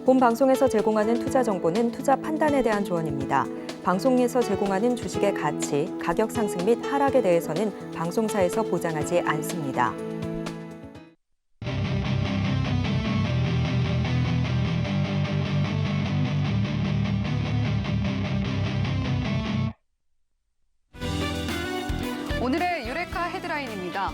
본 방송에서 제공하는 투자 정보는 투자 판단에 대한 조언입니다. 방송에서 제공하는 주식의 가치, 가격 상승 및 하락에 대해서는 방송사에서 보장하지 않습니다. 오늘의 유레카 헤드라인입니다.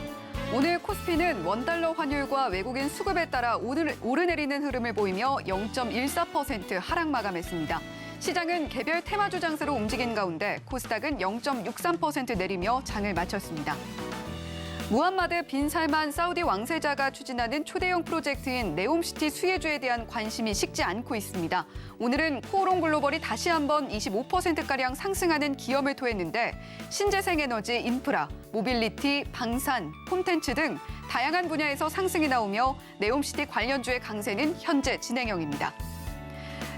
오늘 코스피는 원달러 환율과 외국인 수급에 따라 오르내리는 흐름을 보이며 0.14% 하락 마감했습니다. 시장은 개별 테마주 장세로 움직인 가운데 코스닥은 0.63% 내리며 장을 마쳤습니다. 무함마드 빈 살만 사우디 왕세자가 추진하는 초대형 프로젝트인 네옴시티 수혜주에 대한 관심이 식지 않고 있습니다. 오늘은 코오롱 글로벌이 다시 한번 25%가량 상승하는 기염을 토했는데 신재생에너지, 인프라, 모빌리티, 방산, 콘텐츠 등 다양한 분야에서 상승이 나오며 네옴시티 관련주의 강세는 현재 진행형입니다.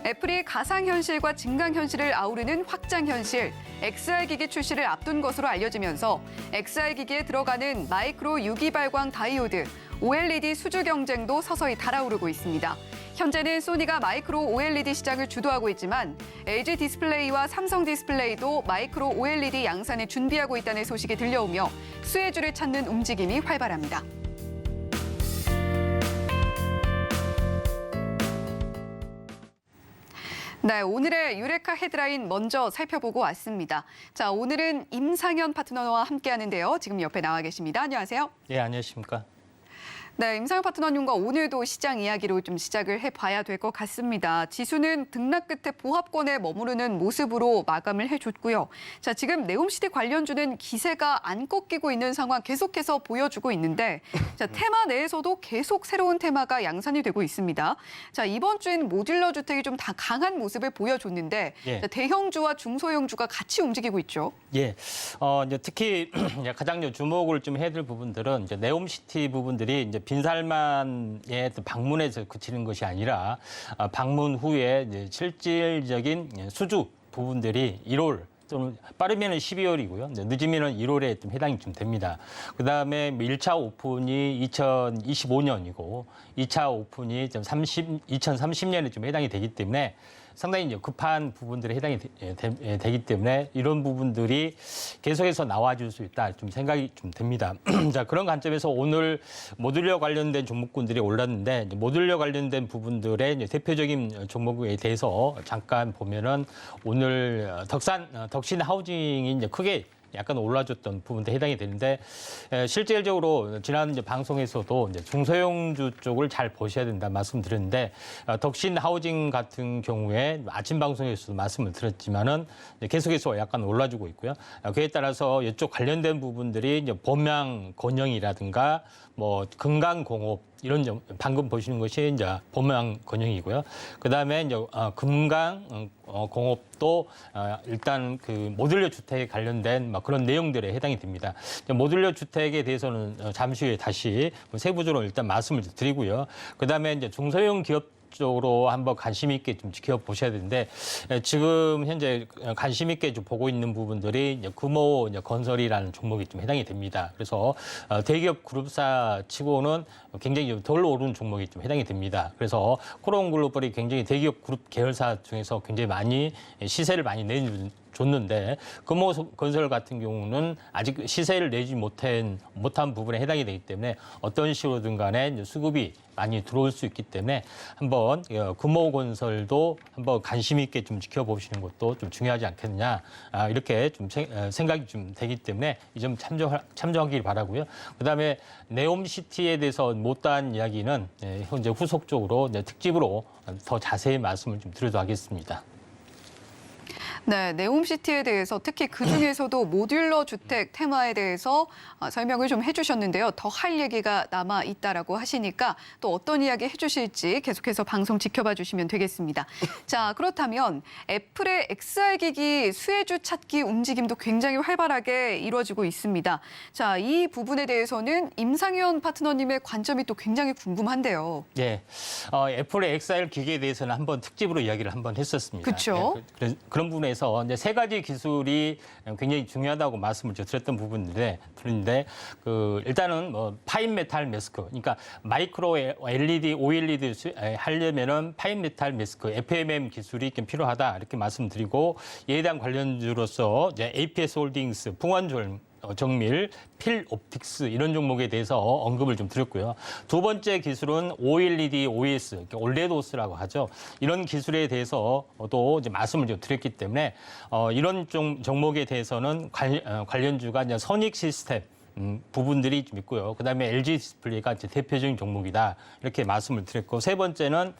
애플이 가상현실과 증강현실을 아우르는 확장현실, XR 기기 출시를 앞둔 것으로 알려지면서 XR 기기에 들어가는 마이크로 유기발광 다이오드, OLED 수주 경쟁도 서서히 달아오르고 있습니다. 현재는 소니가 마이크로 OLED 시장을 주도하고 있지만 LG 디스플레이와 삼성 디스플레이도 마이크로 OLED 양산을 준비하고 있다는 소식이 들려오며 수혜주를 찾는 움직임이 활발합니다. 네, 오늘의 유레카 헤드라인 먼저 살펴보고 왔습니다. 자, 오늘은 임상현 파트너와 함께하는데요. 지금 옆에 나와 계십니다. 안녕하세요. 예, 안녕하십니까. 네, 임상현 파트너님과 오늘도 시장 이야기로 좀 시작을 해봐야 될 것 같습니다. 지수는 등락 끝에 보합권에 머무르는 모습으로 마감을 해줬고요. 자, 지금 네옴시티 관련주는 기세가 안 꺾이고 있는 상황 계속해서 보여주고 있는데, 자, 테마 내에서도 계속 새로운 테마가 양산이 되고 있습니다. 자, 이번 주엔 모듈러 주택이 좀 다 강한 모습을 보여줬는데, 예. 자, 대형주와 중소형주가 같이 움직이고 있죠. 예, 이제 특히 가장 주목을 좀 해야 될 부분들은 이제 네옴시티 부분들이 이제 빈살만의 방문에서 그치는 것이 아니라 방문 후에 이제 실질적인 수주 부분들이 1월 좀 빠르면은 12월이고요. 늦으면은 1월에 좀 해당이 좀 됩니다. 그다음에 1차 오픈이 2025년이고 2차 오픈이 좀 2030년에 좀 해당이 되기 때문에 상당히 이제 급한 부분들에 해당이 되기 때문에 이런 부분들이 계속해서 나와줄 수 있다 좀 생각이 좀 됩니다. 자, 그런 관점에서 오늘 모듈러 관련된 종목군들이 올랐는데 모듈러 관련된 부분들의 이제 대표적인 종목에 대해서 잠깐 보면은 오늘 덕신 하우징이 이제 크게 약간 올라줬던 부분도 해당이 되는데 실질적으로 지난 이제 방송에서도 이제 중소형주 쪽을 잘 보셔야 된다 말씀드렸는데 덕신 하우징 같은 경우에 아침 방송에서도 말씀을 드렸지만은 계속해서 약간 올라주고 있고요. 그에 따라서 이쪽 관련된 부분들이 이제 범양 건영이라든가 뭐 금강공업 이런 방금 보시는 것이 이제 범양 건영이고요. 그다음에 이제 금강 공업도 일단 그 모듈러 주택에 관련된 막 그런 내용들에 해당이 됩니다. 모듈러 주택에 대해서는 잠시 후에 다시 세부적으로 일단 말씀을 드리고요. 그다음에 이제 중소형 기업 쪽으로 한번 관심 있게 좀 지켜보셔야 되는데 지금 현재 관심 있게 좀 보고 있는 부분들이 이제 금호 건설이라는 종목이 좀 해당이 됩니다. 그래서 대기업 그룹사 치고는 굉장히 좀 덜 오른 종목이 좀 해당이 됩니다. 그래서 코오롱 글로벌이 굉장히 대기업 그룹 계열사 중에서 굉장히 많이 시세를 많이 줬는데 금호 건설 같은 경우는 아직 시세를 내지 못한 부분에 해당이 되기 때문에 어떤 식으로든 간에 이제 수급이 많이 들어올 수 있기 때문에 한번 금호 건설도 한번 관심 있게 좀 지켜보시는 것도 좀 중요하지 않겠느냐 이렇게 좀 생각이 좀 되기 때문에 이 점 참조하길 바라고요. 그다음에 네옴시티에 대해서 못다한 이야기는 현재 후속적으로 특집으로 더 자세히 말씀을 좀 드리도록 하겠습니다. 네, 네옴시티에 대해서 특히 그중에서도 모듈러 주택 테마에 대해서 설명을 좀 해주셨는데요. 더 할 얘기가 남아 있다라고 하시니까 또 어떤 이야기 해주실지 계속해서 방송 지켜봐 주시면 되겠습니다. 자, 그렇다면 애플의 XR 기기 수혜주 찾기 움직임도 굉장히 활발하게 이루어지고 있습니다. 자, 이 부분에 대해서는 임상현 파트너님의 관점이 또 굉장히 궁금한데요. 예, 애플의 XR 기기에 대해서는 한번 특집으로 이야기를 한번 했었습니다. 그렇죠. 예, 그런 부분에 분야에서 이제 세 가지 기술이 굉장히 중요하다고 말씀을 드렸던 부분인데, 일단은 뭐 파인 메탈 마스크, 그러니까 마이크로 LED, OLED 하려면은 파인 메탈 마스크, FMM 기술이 좀 필요하다 이렇게 말씀드리고, 이에 대한 관련주로서 이제 APS 홀딩스, 풍원졸 정밀, 필 옵틱스 이런 종목에 대해서 언급을 좀 드렸고요. 두 번째 기술은 OLED, OS, 올레도스라고 하죠. 이런 기술에 대해서도 이제 말씀을 좀 드렸기 때문에 이런 종목에 대해서는 관련주가 이제 선익 시스템 부분들이 좀 있고요. 그다음에 LG 디스플레이가 이제 대표적인 종목이다 이렇게 말씀을 드렸고, 세 번째는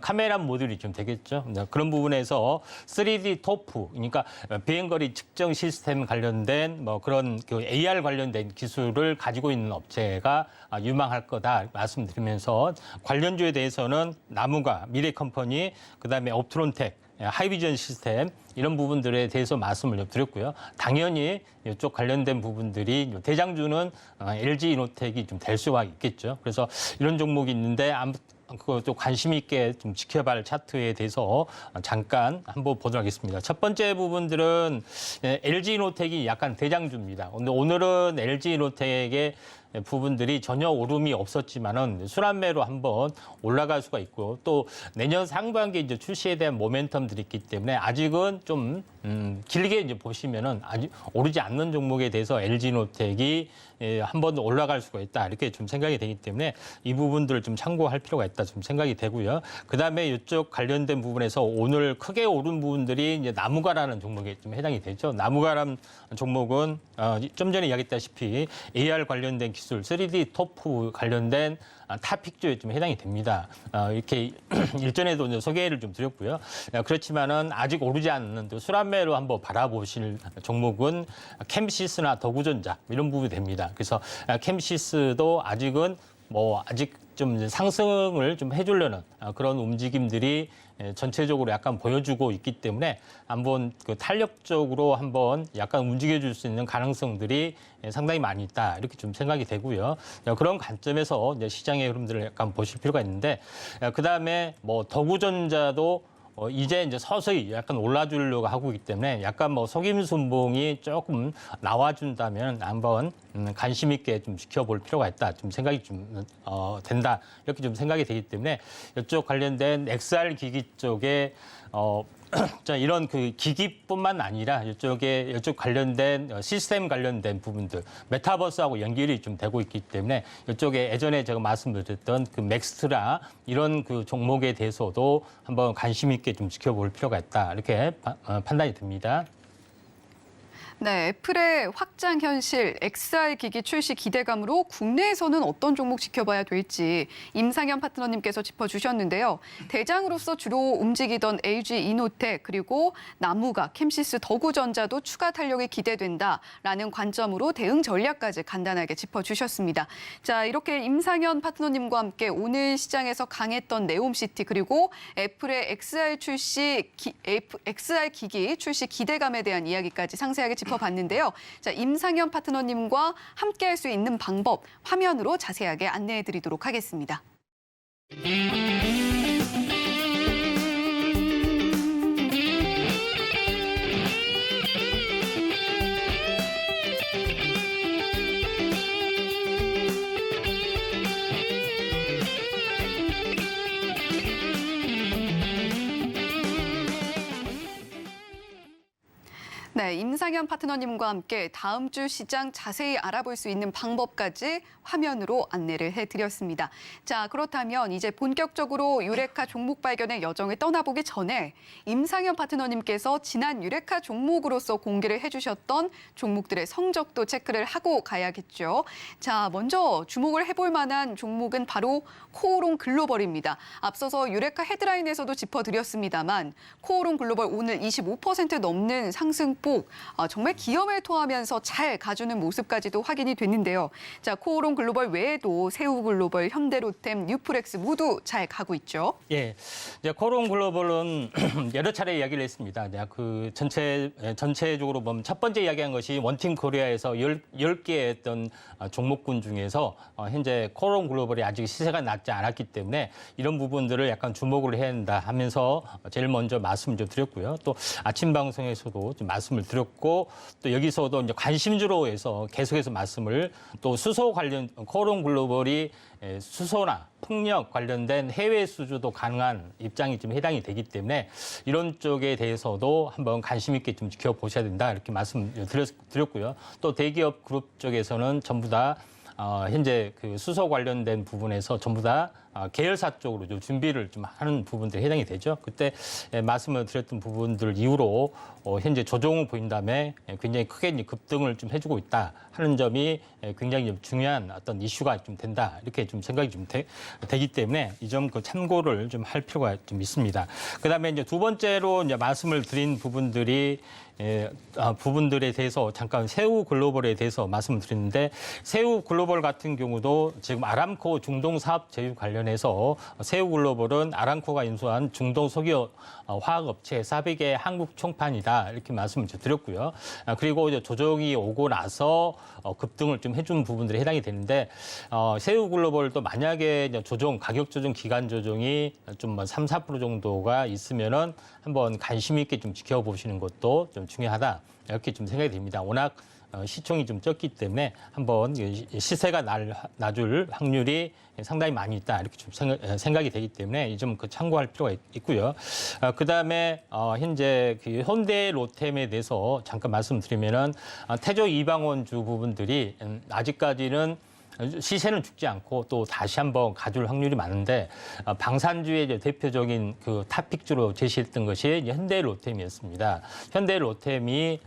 카메라 모듈이 좀 되겠죠. 그런 부분에서 3D 토프, 그러니까 비행거리 측정 시스템 관련된 뭐 그런 그 AR 관련된 기술을 가지고 있는 업체가 유망할 거다 말씀드리면서, 관련주에 대해서는 나무가, 미래컴퍼니, 그다음에 업트론텍, 하이비전 시스템 이런 부분들에 대해서 말씀을 좀 드렸고요. 당연히 이쪽 관련된 부분들이 대장주는 LG 이노텍이 좀 될 수가 있겠죠. 그래서 이런 종목이 있는데 그것도 관심 있게 좀 지켜봐야 할 차트에 대해서 잠깐 한번 보도록 하겠습니다. 첫 번째 부분들은 LG 이노텍이 약간 대장주입니다. 근데 오늘은 LG 이노텍의 부분들이 전혀 오름이 없었지만은 순환매로 한번 올라갈 수가 있고, 또 내년 상반기에 이제 출시에 대한 모멘텀들이 있기 때문에 아직은 좀 길게 이제 보시면은 아직 오르지 않는 종목에 대해서 LG노텍이 한번 올라갈 수가 있다 이렇게 좀 생각이 되기 때문에 이 부분들을 좀 참고할 필요가 있다 좀 생각이 되고요. 그다음에 이쪽 관련된 부분에서 오늘 크게 오른 부분들이 이제 나무가라는 종목에 좀 해당이 되죠. 나무가라는 종목은 좀 전에 이야기했다시피 AR 관련된 기술, 3D 토프 관련된 탑픽주에 좀 해당이 됩니다. 이렇게 일전에도 이제 소개를 좀 드렸고요. 그렇지만은 아직 오르지 않는 또 순환매로 한번 바라보실 종목은 캠시스나 더구전자 이런 부분이 됩니다. 그래서 캠시스도 아직은 아직 좀 이제 상승을 좀 해주려는 그런 움직임들이 전체적으로 약간 보여주고 있기 때문에 한번 그 탄력적으로 한번 약간 움직여줄 수 있는 가능성들이 상당히 많이 있다 이렇게 좀 생각이 되고요. 그런 관점에서 이제 시장의 흐름들을 약간 보실 필요가 있는데, 그 다음에 더구전자도 이제 서서히 약간 올라주려고 하고 있기 때문에 약간 속임순봉이 조금 나와준다면 한번 관심 있게 좀 지켜볼 필요가 있다. 좀 생각이 좀 된다. 이렇게 좀 생각이 되기 때문에 이쪽 관련된 XR 기기 쪽에 이런 그 기기뿐만 아니라 이쪽 관련된 시스템 관련된 부분들, 메타버스하고 연결이 좀 되고 있기 때문에 이쪽에 예전에 제가 말씀드렸던 그 맥스트라 이런 그 종목에 대해서도 한번 관심 있게 좀 지켜볼 필요가 있다. 이렇게 판단이 듭니다. 네, 애플의 확장 현실 XR 기기 출시 기대감으로 국내에서는 어떤 종목 지켜봐야 될지 임상현 파트너님께서 짚어주셨는데요. 대장으로서 주로 움직이던 LG 이노텍 그리고 나무가, 캠시스, 더구전자도 추가 탄력이 기대된다라는 관점으로 대응 전략까지 간단하게 짚어주셨습니다. 자, 이렇게 임상현 파트너님과 함께 오늘 시장에서 강했던 네옴시티 그리고 애플의 XR 기기 출시 기대감에 대한 이야기까지 상세하게 짚어봤는데요. 자, 임상현 파트너님과 함께할 수 있는 방법 화면으로 자세하게 안내해드리도록 하겠습니다. 네, 임상현 파트너님과 함께 다음 주 시장 자세히 알아볼 수 있는 방법까지 화면으로 안내를 해드렸습니다. 자, 그렇다면 이제 본격적으로 유레카 종목 발견의 여정을 떠나보기 전에 임상현 파트너님께서 지난 유레카 종목으로서 공개를 해주셨던 종목들의 성적도 체크를 하고 가야겠죠. 자, 먼저 주목을 해볼 만한 종목은 바로 코오롱 글로벌입니다. 앞서서 유레카 헤드라인에서도 짚어드렸습니다만 코오롱 글로벌 오늘 25% 넘는 상승 극복, 정말 기염을 토하면서 잘 가주는 모습까지도 확인이 됐는데요. 자, 코오롱 글로벌 외에도 새우글로벌, 현대로템, 뉴프렉스 모두 잘 가고 있죠. 예, 이제 코오롱 글로벌은 여러 차례 이야기를 했습니다. 그 전체적으로 보면 첫 번째 이야기한 것이 원팀 코리아에서 10개의 어떤 종목군 중에서 현재 코오롱 글로벌이 아직 시세가 낮지 않았기 때문에 이런 부분들을 약간 주목을 해야 한다 하면서 제일 먼저 말씀을 좀 드렸고요. 또 아침 방송에서도 좀 말씀을 드렸고 또 여기서도 이제 관심주로 해서 계속해서 말씀을 또 수소 관련 코오롱 글로벌이 수소나 풍력 관련된 해외 수주도 가능한 입장이 좀 해당이 되기 때문에 이런 쪽에 대해서도 한번 관심 있게 좀 지켜보셔야 된다 이렇게 말씀드렸고요. 또 대기업 그룹 쪽에서는 전부 다 현재 그 수소 관련된 부분에서 전부 다 계열사 쪽으로 좀 준비를 좀 하는 부분들이 해당이 되죠. 그때 말씀을 드렸던 부분들 이후로 현재 조정을 보인 다음에 굉장히 크게 이제 급등을 좀 해주고 있다 하는 점이 굉장히 좀 중요한 어떤 이슈가 좀 된다 이렇게 좀 생각이 좀 되기 때문에 이 점 그 참고를 좀 할 필요가 좀 있습니다. 그다음에 이제 두 번째로 이제 말씀을 드린 부분들이 부분들에 대해서 잠깐 새우 글로벌에 대해서 말씀을 드렸는데 새우 글로벌 같은 경우도 지금 아람코 중동 사업 제휴 관련해서 새우 글로벌은 아람코가 인수한 중동 석유 화학업체 400의 한국 총판이다 이렇게 말씀을 드렸고요. 그리고 이제 조정이 오고 나서 급등을 좀 해준 부분들이 해당이 되는데 새우 글로벌도 만약에 이제 가격 조정 기간 조정이 좀 3~4% 정도가 있으면은 한번 관심 있게 좀 지켜보시는 것도 좀 중요하다 이렇게 좀 생각이 됩니다. 워낙 시총이 좀 적기 때문에 한번 시세가 낮을 확률이 상당히 많이 있다 이렇게 좀 생각이 되기 때문에 이 점 참고할 필요가 있고요. 그다음에 현재 그 현대 로템에 대해서 잠깐 말씀드리면은 태조 이방원주 부분들이 아직까지는 시세는 죽지 않고 또 다시 한번 가줄 확률이 많은데 방산주의 이제 대표적인 그 탑픽주로 제시했던 것이 현대로템이었습니다. 현대로템이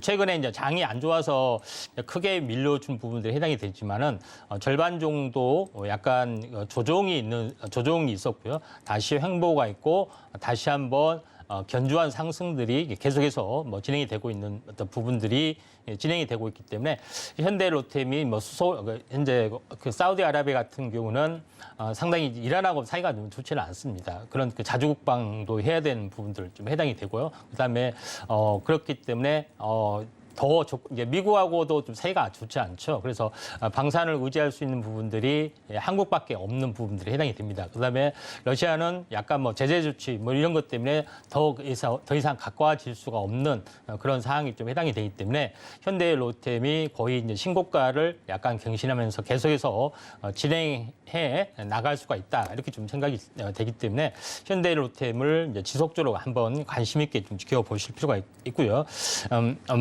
최근에 이제 장이 안 좋아서 크게 밀려준 부분들이 해당이 되지만은 절반 정도 약간 조정이 있었고요. 다시 횡보가 있고 다시 한번 견조한 상승들이 계속해서 진행이 되고 있는 어떤 부분들이 진행이 되고 있기 때문에 현대로템이 현재 그 사우디아라비아 같은 경우는 상당히 이란하고 사이가 좀 좋지는 않습니다. 그런 그 자주국방도 해야 되는 부분들 좀 해당이 되고요. 그다음에 그렇기 때문에 이제 미국하고도 좀 사이가 좋지 않죠. 그래서 방산을 의지할 수 있는 부분들이 한국밖에 없는 부분들이 해당이 됩니다. 그다음에 러시아는 약간 제재 조치 이런 것 때문에 더 이상 가까워질 수가 없는 그런 상황이 좀 해당이 되기 때문에 현대로템이 거의 이제 신고가를 약간 갱신하면서 계속해서 진행해 나갈 수가 있다 이렇게 좀 생각이 되기 때문에 현대로템을 이제 지속적으로 한번 관심 있게 좀 지켜보실 필요가 있고요.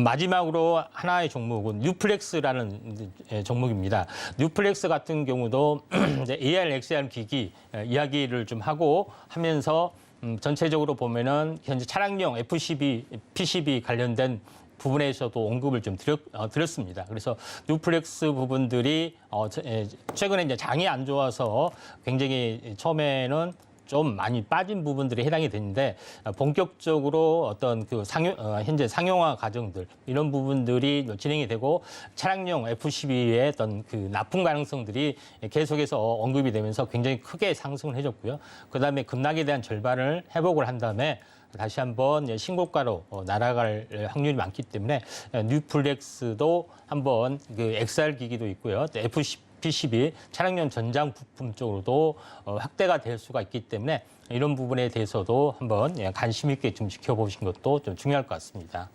마지막으로 하나의 종목은 뉴플렉스라는 종목입니다. 뉴플렉스 같은 경우도 이제 AR, XR 기기 이야기를 좀 하면서 전체적으로 보면은 현재 차량용 PCB 관련된 부분에서도 언급을 좀 드렸습니다. 그래서 뉴플렉스 부분들이 최근에 이제 장이 안 좋아서 굉장히 처음에는 좀 많이 빠진 부분들이 해당이 되는데 본격적으로 어떤 그 현재 상용화 과정들 이런 부분들이 진행이 되고 차량용 FCB의 어떤 그 납품 가능성들이 계속해서 언급이 되면서 굉장히 크게 상승을 해줬고요. 그다음에 급락에 대한 절반을 회복을 한 다음에 다시 한번 신고가로 날아갈 확률이 많기 때문에 뉴플렉스도 한번 그 XR 기기도 있고요. 또 PCB, 차량용 전장 부품 쪽으로도 확대가 될 수가 있기 때문에 이런 부분에 대해서도 한번 관심 있게 좀 지켜보신 것도 좀 중요할 것 같습니다.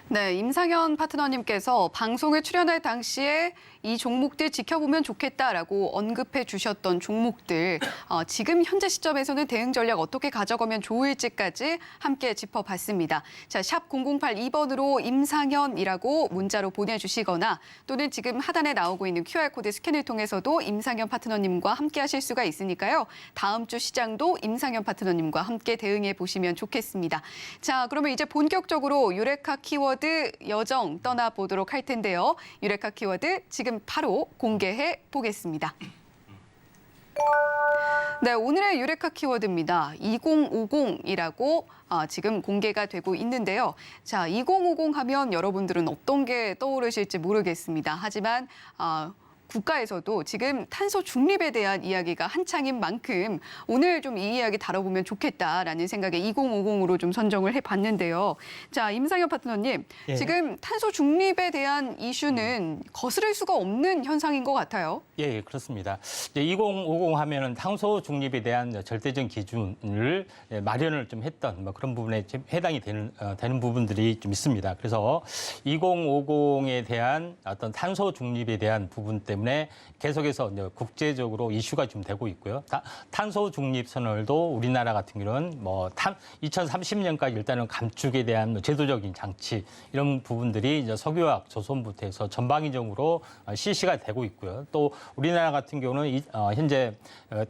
네, 임상현 파트너님께서 방송에 출연할 당시에 이 종목들 지켜보면 좋겠다라고 언급해 주셨던 종목들 지금 현재 시점에서는 대응 전략 어떻게 가져가면 좋을지까지 함께 짚어봤습니다. 자, 샵 0082번으로 임상현이라고 문자로 보내주시거나 또는 지금 하단에 나오고 있는 QR코드 스캔을 통해서도 임상현 파트너님과 함께 하실 수가 있으니까요. 다음 주 시장도 임상현 파트너님과 함께 대응해 보시면 좋겠습니다. 자, 그러면 이제 본격적으로 유레카 키워드 여정 떠나보도록 할 텐데요. 유레카 키워드 지금 바로 공개해 보겠습니다. 네, 오늘의 유레카 키워드입니다. 2050이라고 지금 공개가 되고 있는데요. 자, 2050 하면 여러분들은 어떤 게 떠오르실지 모르겠습니다. 하지만 국가에서도 지금 탄소 중립에 대한 이야기가 한창인 만큼 오늘 좀 이 이야기 다뤄보면 좋겠다라는 생각에 2050으로 좀 선정을 해봤는데요. 자, 임상현 파트너님, 예. 지금 탄소 중립에 대한 이슈는 거스를 수가 없는 현상인 것 같아요. 예, 그렇습니다. 이제 2050 하면은 탄소 중립에 대한 절대적 기준을 마련을 좀 했던 뭐 그런 부분에 좀 해당이 되는 부분들이 좀 있습니다. 그래서 2050에 대한 어떤 탄소 중립에 대한 부분 때문에 계속해서 이제 국제적으로 이슈가 좀 되고 있고요. 탄소 중립 선언도 우리나라 같은 경우는 뭐 2030년까지 일단은 감축에 대한 제도적인 장치 이런 부분들이 이제 석유화학 조선부터 해서 전방위적으로 실시가 되고 있고요. 또 우리나라 같은 경우는 현재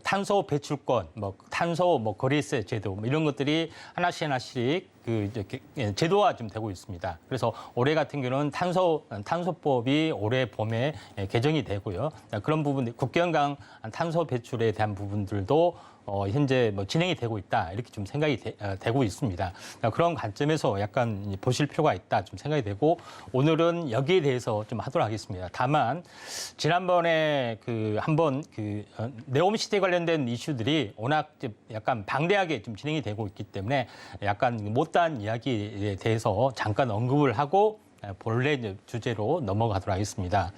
탄소 배출권, 뭐 탄소 뭐 거래세 제도 뭐 이런 것들이 하나씩 제도화 좀 되고 있습니다. 그래서 올해 같은 경우는 탄소법이 올해 봄에 개정이 되고요. 그런 부분, 국경강 탄소 배출에 대한 부분들도 현재 뭐 진행이 되고 있다 이렇게 좀 생각이 되고 있습니다. 그런 관점에서 약간 보실 필요가 있다 좀 생각이 되고 오늘은 여기에 대해서 좀 하도록 하겠습니다. 다만 지난번에 한번 네옴시티 관련된 이슈들이 워낙 약간 방대하게 좀 진행이 되고 있기 때문에 약간 못다한 이야기에 대해서 잠깐 언급을 하고 본래 주제로 넘어가도록 하겠습니다.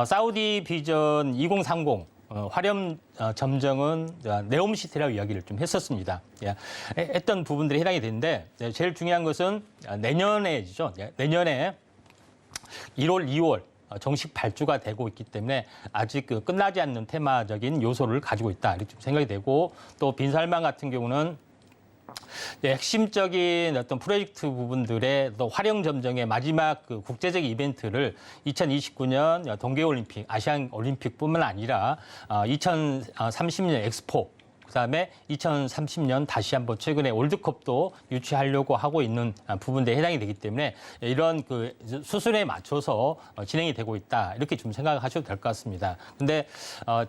사우디 비전 2030 화렴 점정은 네옴시티라고 이야기를 좀 했었습니다. 했던 부분들이 해당이 되는데 제일 중요한 것은 내년에죠. 내년에 1월, 2월 정식 발주가 되고 있기 때문에 아직 끝나지 않는 테마적인 요소를 가지고 있다 이렇게 좀 생각이 되고 또 빈살만 같은 경우는 핵심적인 어떤 프로젝트 부분들의 또 활용 점정의 마지막 국제적 이벤트를 2029년 동계올림픽, 아시안올림픽뿐만 아니라 2030년 엑스포, 그다음에 2030년 다시 한번 최근에 월드컵도 유치하려고 하고 있는 부분들에 해당이 되기 때문에 이런 수순에 맞춰서 진행이 되고 있다 이렇게 좀 생각하셔도 될 것 같습니다. 근데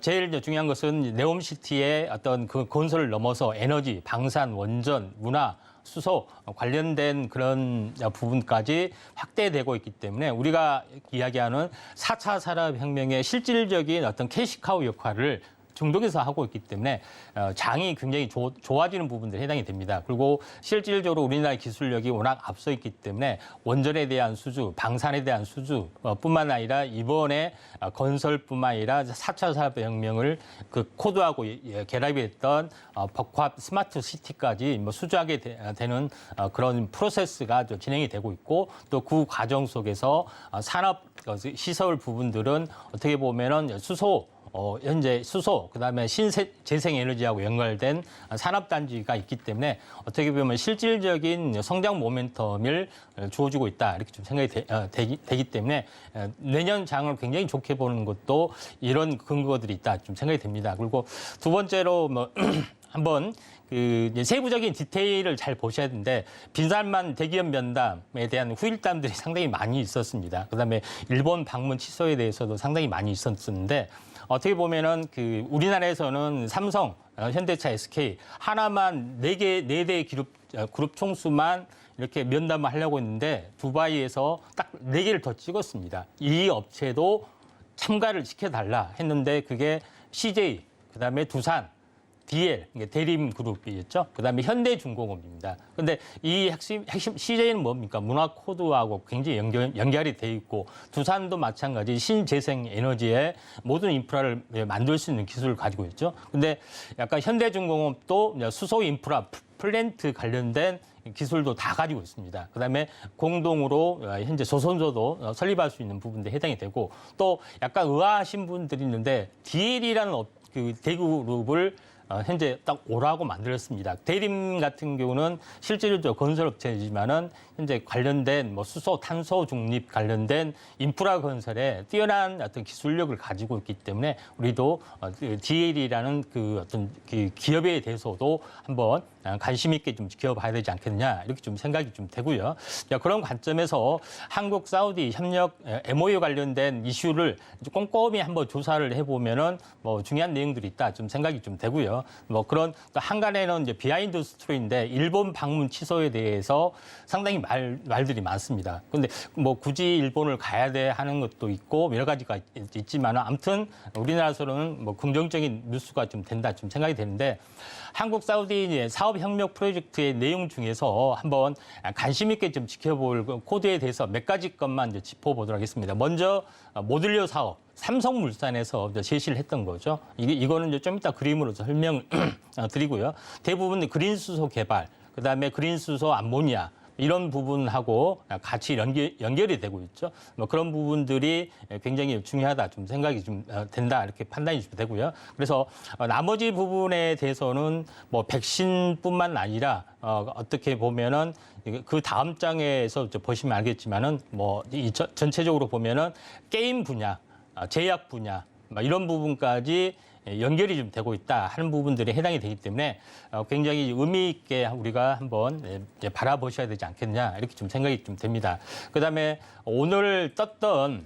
제일 중요한 것은 네옴시티의 어떤 그 건설을 넘어서 에너지, 방산, 원전, 문화, 수소 관련된 그런 부분까지 확대되고 있기 때문에 우리가 이야기하는 4차 산업혁명의 실질적인 어떤 캐시카우 역할을 중동에서 하고 있기 때문에 장이 굉장히 좋아지는 부분들이 해당이 됩니다. 그리고 실질적으로 우리나라의 기술력이 워낙 앞서 있기 때문에 원전에 대한 수주, 방산에 대한 수주 뿐만 아니라 이번에 건설뿐만 아니라 4차 산업혁명을 코드하고 결합이 됐던 벅합 스마트 시티까지 뭐 수주하게 되는 그런 프로세스가 진행이 되고 있고 또 그 과정 속에서 산업 시설 부분들은 어떻게 보면은 현재 수소, 그다음에 재생에너지하고 연결된 산업단지가 있기 때문에 어떻게 보면 실질적인 성장 모멘텀을 주어주고 있다. 이렇게 좀 생각이 되기 때문에 내년 장을 굉장히 좋게 보는 것도 이런 근거들이 있다. 좀 생각이 됩니다. 그리고 두 번째로 한번 세부적인 디테일을 잘 보셔야 되는데 빈살만 대기업 면담에 대한 후일담들이 상당히 많이 있었습니다. 그다음에 일본 방문 취소에 대해서도 상당히 많이 있었는데 어떻게 보면은 우리나라에서는 삼성, 현대차, SK 하나만 네 대 그룹 총수만 이렇게 면담을 하려고 했는데 두바이에서 딱 4개를 더 찍었습니다. 이 업체도 참가를 시켜달라 했는데 그게 CJ, 그다음에 두산, DL, 대림 그룹이었죠. 그다음에 현대중공업입니다. 그런데 이 핵심 CJ는 뭡니까? 문화 코드하고 굉장히 연결이 돼 있고 두산도 마찬가지 신재생 에너지의 모든 인프라를 만들 수 있는 기술을 가지고 있죠. 근데 약간 현대중공업도 수소 인프라 플랜트 관련된 기술도 다 가지고 있습니다. 그다음에 공동으로 현재 조선소도 설립할 수 있는 부분도 해당이 되고 또 약간 의아하신 분들이 있는데 DL이라는 대그룹을 현재 딱 오라고 만들었습니다. 대림 같은 경우는 실질적으로 건설업체이지만은 현재 관련된 수소, 탄소 중립 관련된 인프라 건설에 뛰어난 어떤 기술력을 가지고 있기 때문에 우리도 DL이라는 어떤 기업에 대해서도 한번 관심 있게 좀 지켜봐야 되지 않겠느냐 이렇게 좀 생각이 좀 되고요. 자, 그런 관점에서 한국 사우디 협력 MOU 관련된 이슈를 꼼꼼히 한번 조사를 해보면은 뭐 중요한 내용들이 있다 좀 생각이 좀 되고요. 뭐 그런 또 한간에는 이제 비하인드 스토리인데 일본 방문 취소에 대해서 상당히 말들이 많습니다. 그런데 뭐 굳이 일본을 가야 돼 하는 것도 있고 여러 가지가 있지만 아무튼 우리나라에서는 뭐 긍정적인 뉴스가 좀 된다 좀 생각이 되는데 한국 사우디 사업 협력 프로젝트의 내용 중에서 한번 관심 있게 좀 지켜볼 코드에 대해서 몇 가지 것만 이제 짚어보도록 하겠습니다. 먼저 모듈러 사업. 삼성물산에서 제시를 했던 거죠. 이거는 이제 좀 이따 그림으로서 설명을 드리고요. 대부분 그린 수소 개발, 그다음에 그린 수소 암모니아 이런 부분하고 같이 연결이 되고 있죠. 뭐 그런 부분들이 굉장히 중요하다 좀 생각이 좀 된다 이렇게 판단이 좀 되고요. 그래서 나머지 부분에 대해서는 뭐 백신뿐만 아니라 어떻게 보면은 그 다음 장에서 보시면 알겠지만은 뭐 전체적으로 보면은 게임 분야, 제약 분야 이런 부분까지 연결이 좀 되고 있다 하는 부분들이 해당이 되기 때문에 굉장히 의미 있게 우리가 한번 바라보셔야 되지 않겠냐 이렇게 좀 생각이 좀 됩니다. 그다음에 오늘 떴던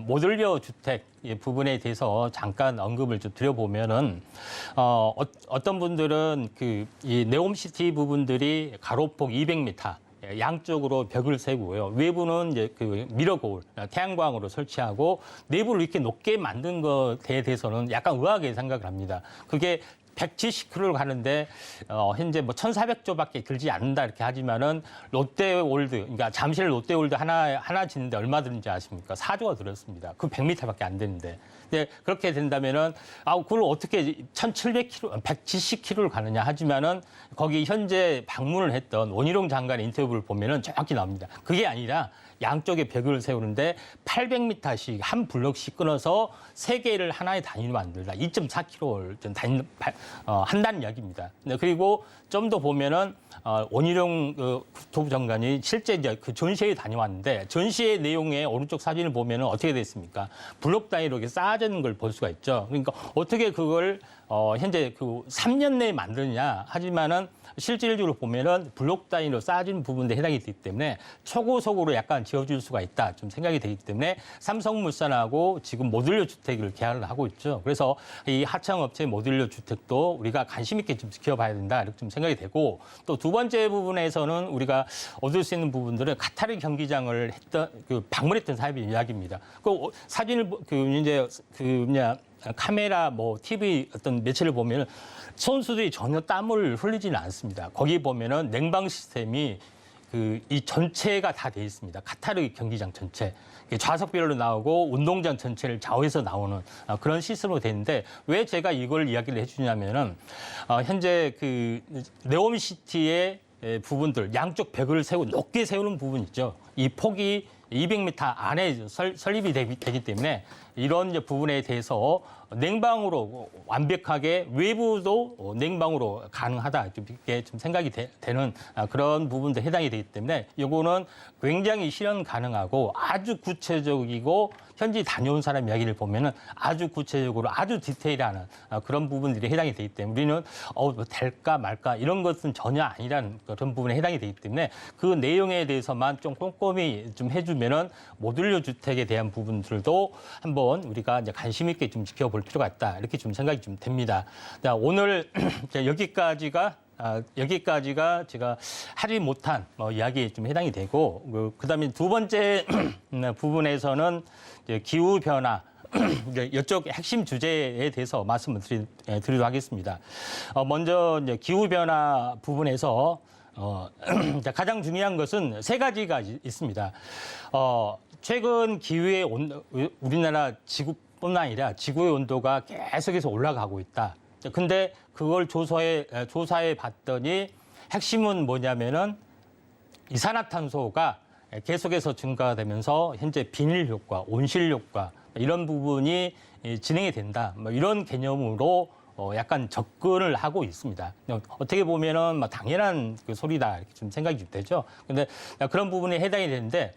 모듈러 주택 부분에 대해서 잠깐 언급을 좀 드려보면은 어떤 분들은 이 네옴시티 부분들이 가로폭 200m 양쪽으로 벽을 세우고요. 외부는 이제 그 미러 거울, 태양광으로 설치하고 내부를 이렇게 높게 만든 것에 대해서는 약간 의아하게 생각을 합니다. 그게 170km를 가는데 현재 뭐 1,400조밖에 들지 않는다 이렇게 하지만은 롯데월드, 그러니까 잠실 롯데월드 하나 짓는데 얼마 드는지 아십니까? 4조가 들었습니다. 그 100m밖에 안 되는데. 근데 그렇게 된다면은 그걸 어떻게 1,700km, 170km를 가느냐 하지만은 거기 현재 방문을 했던 원희룡 장관의 인터뷰를 보면은 정확히 나옵니다. 그게 아니라 양쪽에 벽을 세우는데 800m씩 한 블럭씩 끊어서 3개를 하나의 단위로 만들다. 2.4km를 한다는 이야기입니다. 그리고 좀 더 보면은 원희룡 국토부 장관이 실제 이제 그 전시회에 다녀왔는데 전시회 내용의 오른쪽 사진을 보면은 어떻게 됐습니까? 블록 단위로 이렇게 쌓아지는 걸 볼 수가 있죠. 그러니까 어떻게 그걸 현재 그 3년 내에 만드느냐 하지만은 실질적으로 보면은 블록 단위로 쌓아진 부분에 해당이 되기 때문에 초고속으로 약간 지어줄 수가 있다 좀 생각이 되기 때문에 삼성물산하고 지금 모듈러 주택을 계약을 하고 있죠. 그래서 이 하청업체 모듈러 주택도 우리가 관심 있게 좀 지켜봐야 된다 이렇게 좀 생각이 되고 또 두 번째 부분에서는 우리가 얻을 수 있는 부분들은 카타르 경기장을 방문했던 사람의 이야기입니다. 그 사진을 카메라, TV 어떤 매체를 보면은 선수들이 전혀 땀을 흘리지는 않습니다. 거기 보면은 냉방 시스템이 이 전체가 다 돼 있습니다. 카타르 경기장 전체. 좌석별로 나오고 운동장 전체를 좌우해서 나오는 그런 시스템으로 돼 있는데 왜 제가 이걸 이야기를 해주냐면은 현재 네옴시티의 부분들 양쪽 벽을 높게 세우는 부분 있죠. 이 폭이 200m 안에 설립이 되기 때문에 이런 부분에 대해서 냉방으로 완벽하게 외부도 냉방으로 가능하다 이렇게 좀 생각이 되는 그런 부분도 해당이 되기 때문에 이거는 굉장히 실현 가능하고 아주 구체적이고 현지 다녀온 사람 이야기를 보면은 아주 구체적으로 아주 디테일한 그런 부분들이 해당이 되기 때문에 우리는 뭐 될까 말까 이런 것은 전혀 아니라는 그런 부분에 해당이 되기 때문에 그 내용에 대해서만 좀 꼼꼼히 좀 해주면은 모듈러 주택에 대한 부분들도 한번 우리가 이제 관심 있게 좀 지켜볼 필요가 있다 이렇게 좀 생각이 좀 됩니다. 자, 오늘 여기까지가 제가 하지 못한 이야기에 좀 해당이 되고 그다음에 두 번째 부분에서는 이제 기후 변화 이쪽 핵심 주제에 대해서 말씀을 드리도록 하겠습니다. 먼저 이제 기후 변화 부분에서 가장 중요한 것은 3가지가 있습니다. 최근 기후의 우리나라 지구뿐만 아니라 지구의 온도가 계속해서 올라가고 있다. 근데 그걸 조사해 봤더니 핵심은 뭐냐면은 이산화탄소가 계속해서 증가되면서 현재 비닐 효과, 온실 효과 이런 부분이 진행이 된다. 이런 개념으로 약간 접근을 하고 있습니다. 어떻게 보면은 당연한 소리다 이렇게 좀 생각이 좀 되죠. 근데 그런 부분에 해당이 되는데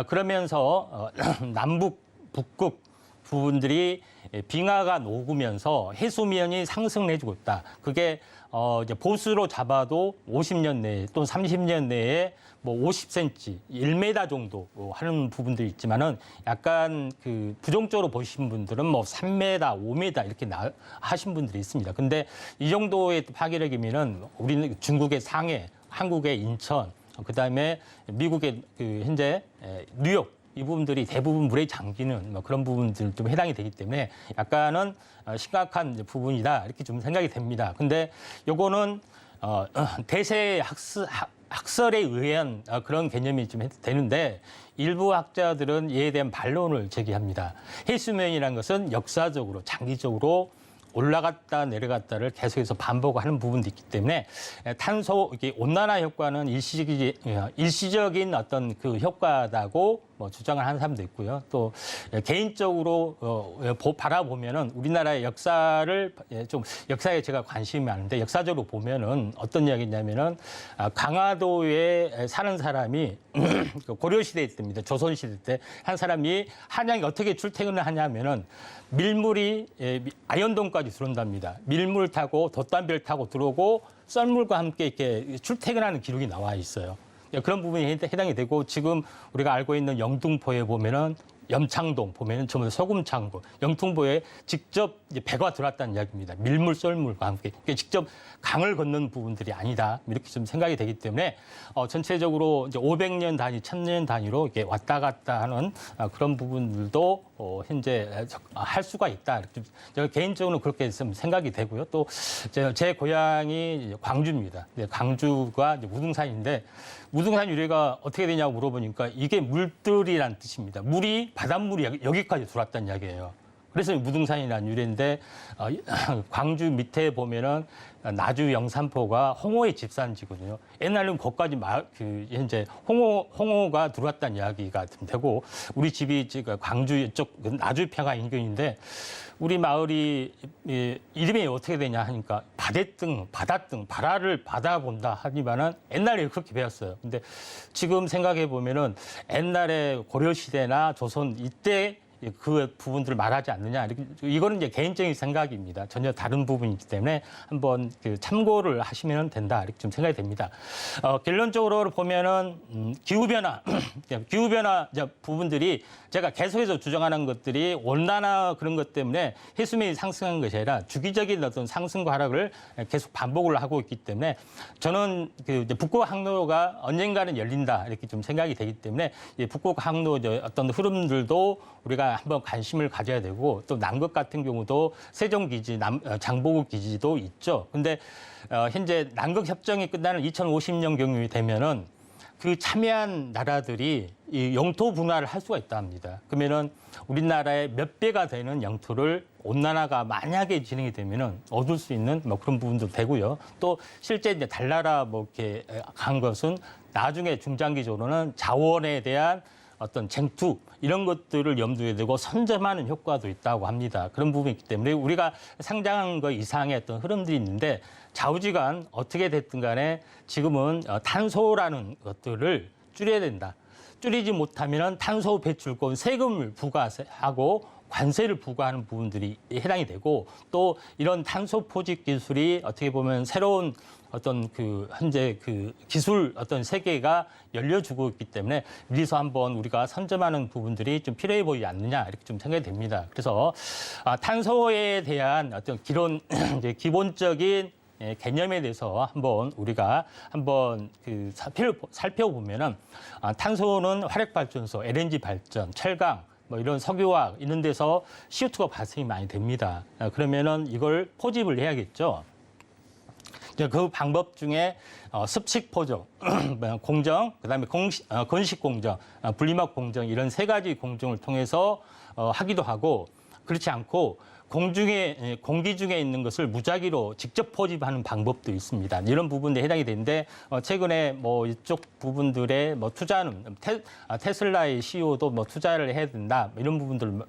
그러면서 남북, 북극 부분들이 빙하가 녹으면서 해수면이 상승을 해주고 있다. 그게 이제 보수로 잡아도 50년 내에 또는 30년 내에 뭐 50cm, 1m 정도 하는 부분들이 있지만은 약간 그 부정적으로 보시는 분들은 뭐 3m, 5m 이렇게 하신 분들이 있습니다. 근데 이 정도의 파괴력이면은 우리는 중국의 상해, 한국의 인천, 그다음에 미국의 그 현재 뉴욕 이 부분들이 대부분 물에 잠기는 뭐 그런 부분들 좀 해당이 되기 때문에 약간은 심각한 부분이다 이렇게 좀 생각이 됩니다. 근데 요거는 대세 학설에 의한 그런 개념이 좀 되는데 일부 학자들은 이에 대한 반론을 제기합니다. 해수면이라는 것은 역사적으로 장기적으로 올라갔다 내려갔다를 계속해서 반복하는 부분도 있기 때문에 탄소 이게 온난화 효과는 일시적인 어떤 그 효과다고 뭐 주장을 하는 사람도 있고요. 또 개인적으로 바라보면은 우리나라의 역사를 좀 역사에 제가 관심이 많은데 역사적으로 보면은 어떤 이야기냐면은 강화도에 사는 사람이 고려 시대 때입니다. 조선 시대 때 한 사람이 한양에 어떻게 출퇴근을 하냐면은 밀물이 아현동까지 들어온답니다. 밀물 타고 돛담배를 타고 들어오고 썰물과 함께 이렇게 출퇴근하는 기록이 나와 있어요. 그런 부분이 해당이 되고 지금 우리가 알고 있는 영등포에 보면은 염창동 보면은 전부 소금 창고, 영등포에 직접 이제 배가 들어왔다는 이야기입니다. 밀물, 썰물과 함께 직접 강을 걷는 부분들이 아니다 이렇게 좀 생각이 되기 때문에 전체적으로 이제 500년 단위, 1000년 단위로 이렇게 왔다 갔다 하는 그런 부분들도 현재 할 수가 있다. 이렇게 제가 개인적으로 그렇게 좀 생각이 되고요. 또 제 고향이 광주입니다. 광주가 이제 무등산인데 무등산 유래가 어떻게 되냐고 물어보니까 이게 물들이란 뜻입니다. 물이 바닷물이 여기까지 들어왔다는 이야기예요. 그래서 무등산이라는 유래인데 광주 밑에 보면은 나주 영산포가 홍어의 집산지거든요. 옛날에는 거기까지 현재 홍어가 들어왔다는 이야기가 되고 우리 집이 지금 광주 이쪽 나주평화 인근인데 우리 마을이 이름이 어떻게 되냐 하니까 바닷등, 바라를 받아본다 하지만은 옛날에 그렇게 배웠어요. 근데 지금 생각해 보면은 옛날에 고려시대나 조선 이때 그 부분들을 말하지 않느냐. 이거는 이제 개인적인 생각입니다. 전혀 다른 부분이기 때문에 한번 참고를 하시면 된다. 이렇게 좀 생각이 됩니다. 결론적으로 보면은 기후변화 부분들이 제가 계속해서 주장하는 것들이 온난화 그런 것 때문에 해수면이 상승한 것이 아니라 주기적인 어떤 상승과 하락을 계속 반복을 하고 있기 때문에 저는 북극 항로가 언젠가는 열린다. 이렇게 좀 생각이 되기 때문에 북극 항로 어떤 흐름들도 우리가 한번 관심을 가져야 되고 또 남극 같은 경우도 세종기지, 장보고 기지도 있죠. 근데 현재 남극 협정이 끝나는 2050년 경이 되면은 그 참여한 나라들이 이 영토 분할을 할 수가 있다 합니다. 그러면은 우리나라의 몇 배가 되는 영토를 온난화가 만약에 진행이 되면은 얻을 수 있는 뭐 그런 부분도 되고요. 또 실제 이제 달나라 뭐 이렇게 간 것은 나중에 중장기적으로는 자원에 대한 어떤 쟁투 이런 것들을 염두에 두고 선점하는 효과도 있다고 합니다. 그런 부분이 있기 때문에 우리가 상장한 것 이상의 어떤 흐름들이 있는데 좌우지간 어떻게 됐든 간에 지금은 탄소라는 것들을 줄여야 된다. 줄이지 못하면 탄소 배출권 세금을 부과하고 관세를 부과하는 부분들이 해당이 되고 또 이런 탄소 포집 기술이 어떻게 보면 새로운 어떤 현재 기술 어떤 세계가 열려주고 있기 때문에 미리서 한번 우리가 선점하는 부분들이 좀 필요해 보이지 않느냐 이렇게 좀 생각이 됩니다. 그래서 탄소에 대한 어떤 기본적인 개념에 대해서 우리가 한번 살펴보면은 탄소는 화력발전소, LNG 발전, 철강 뭐 이런 석유화학 이런 데서 CO2가 발생이 많이 됩니다. 그러면은 이걸 포집을 해야겠죠. 그 방법 중에 습식 포정, 공정, 그다음에 건식 공정, 분리막 공정 이런 세 가지 공정을 통해서 하기도 하고 그렇지 않고 공기 중에 있는 것을 무작위로 직접 포집하는 방법도 있습니다. 이런 부분에 해당이 되는데 최근에 뭐 이쪽 부분들에 뭐 투자는 테슬라의 CEO도 뭐 투자를 해야 된다 이런 부분들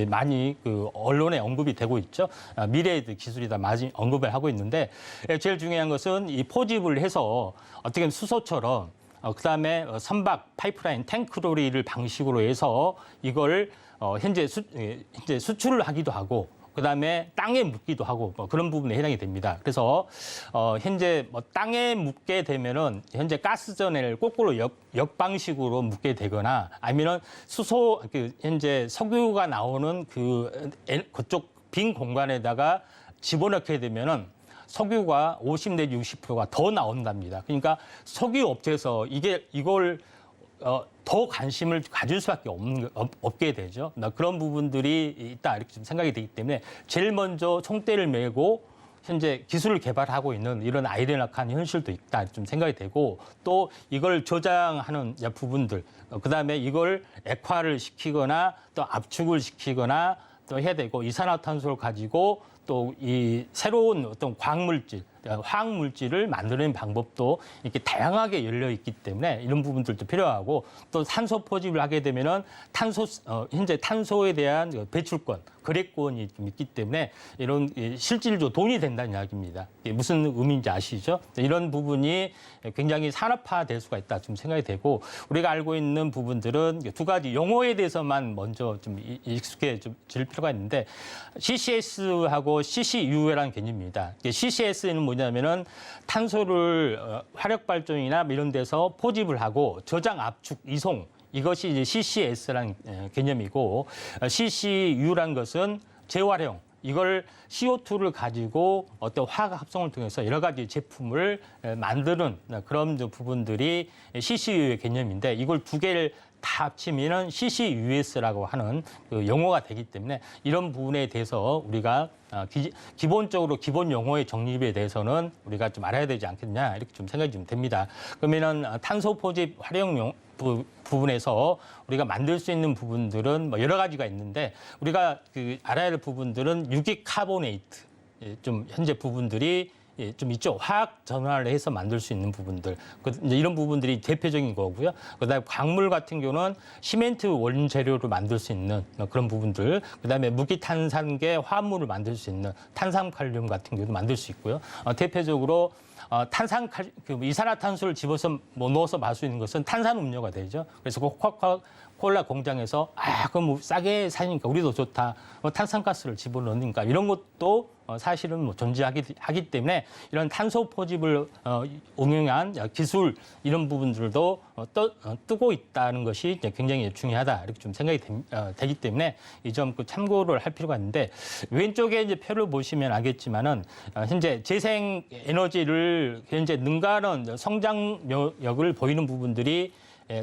많이 언론에 언급이 되고 있죠. 미래의 기술이다 많이 언급을 하고 있는데 제일 중요한 것은 이 포집을 해서 어떻게 보면 수소처럼 그다음에 선박 파이프라인 탱크로리를 방식으로 해서 이걸 현재 수출을 하기도 하고 그다음에 땅에 묻기도 하고 뭐 그런 부분에 해당이 됩니다. 그래서 현재 뭐 땅에 묻게 되면은 현재 가스전을 거꾸로 역방식으로 묻게 되거나 아니면은 수소 현재 석유가 나오는 그쪽 빈 공간에다가 집어넣게 되면은 석유가 50 내지 60%가 더 나온답니다. 그러니까 석유 업체에서 이걸 더 관심을 가질 수밖에 없게 되죠. 그런 부분들이 있다 이렇게 좀 생각이 되기 때문에 제일 먼저 총대를 메고 현재 기술을 개발하고 있는 이런 아이러니한 현실도 있다 좀 생각이 되고 또 이걸 저장하는 부분들 그다음에 이걸 액화를 시키거나 또 압축을 시키거나 또 해야 되고 이산화탄소를 가지고 또 이 새로운 어떤 광물질, 화학물질을 만드는 방법도 이렇게 다양하게 열려 있기 때문에 이런 부분들도 필요하고 또 탄소 포집을 하게 되면은 현재 탄소에 대한 배출권, 거래권이 좀 있기 때문에 이런 실질적으로 돈이 된다는 이야기입니다. 이게 무슨 의미인지 아시죠? 이런 부분이 굉장히 산업화될 수가 있다 좀 생각이 되고 우리가 알고 있는 부분들은 두 가지 용어에 대해서만 먼저 좀 익숙해질 필요가 있는데 CCS하고 CCU라는 개념입니다. CCS는 뭐냐면은 탄소를 화력 발전이나 이런 데서 포집을 하고 저장, 압축, 이송 이것이 이제 CCS라는 개념이고 CCU라는 것은 재활용. 이걸 CO2를 가지고 어떤 화학 합성을 통해서 여러 가지 제품을 만드는 그런 부분들이 CCU의 개념인데 이걸 두 개를 다 합치면은 CCUS라고 하는 그 용어가 되기 때문에 이런 부분에 대해서 우리가 기본적으로 기본 용어의 정립에 대해서는 우리가 좀 알아야 되지 않겠냐 이렇게 좀 생각이 좀 됩니다. 그러면은 탄소 포집 활용 부분에서 우리가 만들 수 있는 부분들은 뭐 여러 가지가 있는데 우리가 알아야 할 부분들은 유기 카보네이트 좀 현재 부분들이 좀 있죠. 화학 전환을 해서 만들 수 있는 부분들. 이제 이런 부분들이 대표적인 거고요. 그다음에 광물 같은 경우는 시멘트 원재료로 만들 수 있는 그런 부분들. 그다음에 무기탄산계 화합물을 만들 수 있는 탄산칼륨 같은 경우도 만들 수 있고요. 대표적으로 이산화탄소를 집어서 넣어서 마실 수 있는 것은 탄산음료가 되죠. 그래서 코카콜라 공장에서 그럼 뭐 싸게 사니까 우리도 좋다. 탄산가스를 집어넣으니까 이런 것도 사실은 뭐 존재하기 때문에 이런 탄소 포집을 응용한 기술 이런 부분들도 뜨고 있다는 것이 이제 굉장히 중요하다 이렇게 좀 생각이 되기 때문에 이 점 참고를 할 필요가 있는데 왼쪽에 이제 표를 보시면 알겠지만은 현재 재생 에너지를 현재 능가하는 성장력을 보이는 부분들이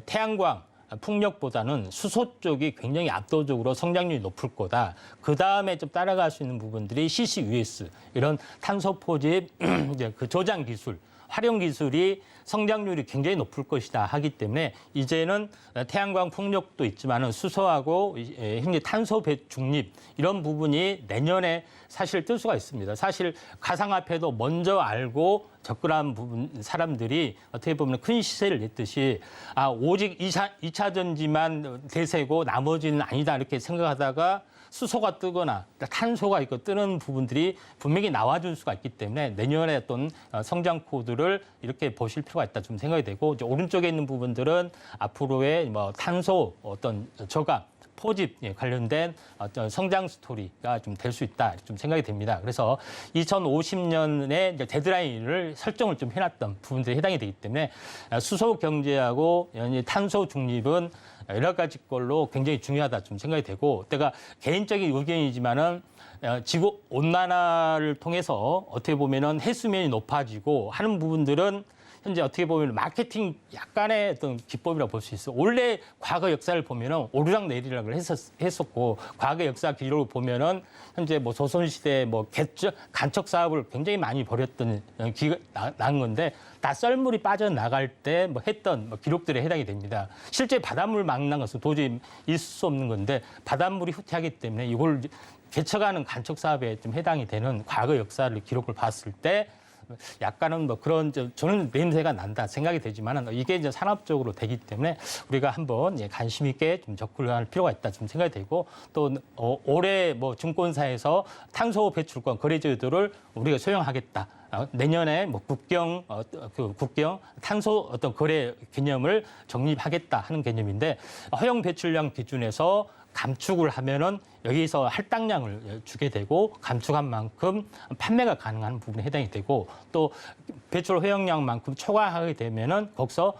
태양광 풍력보다는 수소 쪽이 굉장히 압도적으로 성장률이 높을 거다. 그 다음에 좀 따라갈 수 있는 부분들이 CCUS 이런 탄소 포집 이제 그 저장 기술, 활용 기술이 성장률이 굉장히 높을 것이다 하기 때문에 이제는 태양광 풍력도 있지만은 수소하고 현재 탄소 배중립 이런 부분이 내년에 사실 뜰 수가 있습니다. 사실 가상화폐도 먼저 알고 접근한 부분 사람들이 어떻게 보면 큰 시세를 냈듯이 오직 2차 전지만 대세고 나머지는 아니다 이렇게 생각하다가 수소가 뜨거나 탄소가 뜨는 부분들이 분명히 나와줄 수가 있기 때문에 내년에 어떤 성장 코드를 이렇게 보실 필요가 있다 좀 생각이 되고 이제 오른쪽에 있는 부분들은 앞으로의 뭐 탄소 어떤 저감 포집 관련된 어떤 성장 스토리가 좀 될 수 있다 좀 생각이 됩니다. 그래서 2050년에 데드라인을 설정을 좀 해놨던 부분들이 해당이 되기 때문에 수소 경제하고 탄소 중립은 여러 가지 걸로 굉장히 중요하다 좀 생각이 되고 제가 개인적인 의견이지만은 지구 온난화를 통해서 어떻게 보면은 해수면이 높아지고 하는 부분들은 현재 어떻게 보면 마케팅 약간의 어떤 기법이라고 볼 수 있어요. 원래 과거 역사를 보면은 오르락 내리락을 했었고 과거 역사 기록을 보면은 현재 뭐 조선시대 뭐 간척 사업을 굉장히 많이 벌였던 기가 난 건데 다 썰물이 빠져나갈 때 뭐 했던 기록들에 해당이 됩니다. 실제 바닷물 망난 것은 도저히 있을 수 없는 건데 바닷물이 후퇴하기 때문에 이걸 개척하는 간척 사업에 좀 해당이 되는 과거 역사를 기록을 봤을 때 약간은 뭐 그런 저는 냄새가 난다 생각이 되지만은 이게 이제 산업적으로 되기 때문에 우리가 한번 관심 있게 좀 접근할 필요가 있다 좀 생각이 되고 또 올해 뭐 증권사에서 탄소 배출권 거래제도를 우리가 소용하겠다. 내년에 뭐 국경 탄소 어떤 거래 개념을 정립하겠다 하는 개념인데 허용 배출량 기준에서 감축을 하면은 여기서 할당량을 주게 되고 감축한 만큼 판매가 가능한 부분에 해당이 되고 또 배출 허용량만큼 초과하게 되면은 거기서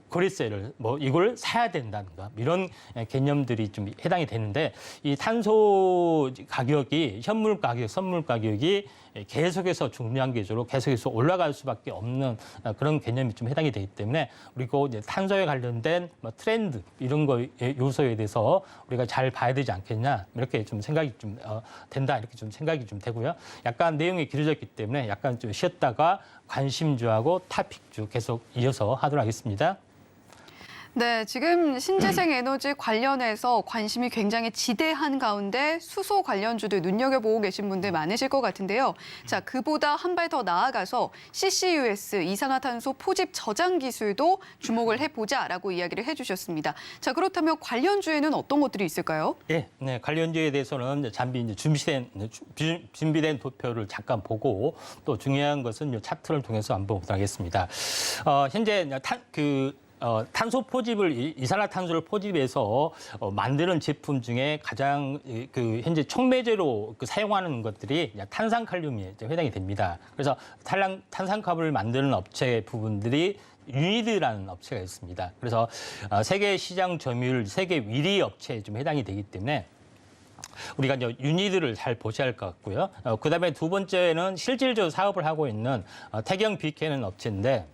거래세를 이걸 사야 된다든가 이런 개념들이 좀 해당이 되는데 이 탄소 가격이 현물 가격, 선물 가격이 계속해서 중요한 기조로 계속해서 올라갈 수밖에 없는 그런 개념이 좀 해당이 되기 때문에 그리고 이제 탄소에 관련된 트렌드 이런 거 요소에 대해서 우리가 잘 봐야 되지 않겠냐 이렇게 좀 생각이 좀 된다 이렇게 좀 생각이 좀 되고요. 약간 내용이 길어졌기 때문에 약간 좀 쉬었다가 관심주하고 타픽주 계속 이어서 하도록 하겠습니다. 네, 지금 신재생 에너지 관련해서 관심이 굉장히 지대한 가운데 수소 관련주들 눈여겨보고 계신 분들 많으실 것 같은데요. 자, 그보다 한 발 더 나아가서 CCUS, 이산화탄소 포집 저장 기술도 주목을 해보자라고 이야기를 해주셨습니다. 자, 그렇다면 관련주에는 어떤 것들이 있을까요? 네, 관련주에 대해서는 잠시 이제 준비된 도표를 잠깐 보고 또 중요한 것은 이 차트를 통해서 한번 보도록 하겠습니다. 현재 탄소 포집을 이산화탄소를 포집해서 만드는 제품 중에 가장 현재 촉매제로 사용하는 것들이 탄산칼륨에 해당이 됩니다. 그래서 탄산칼륨을 만드는 업체 부분들이 유니드라는 업체가 있습니다. 그래서 세계 시장 점유율 세계 1위 업체에 좀 해당이 되기 때문에 우리가 이제 유니드를 잘 보셔야 할 것 같고요. 그다음에 두 번째는 실질적으로 사업을 하고 있는 태경 BK는 업체인데.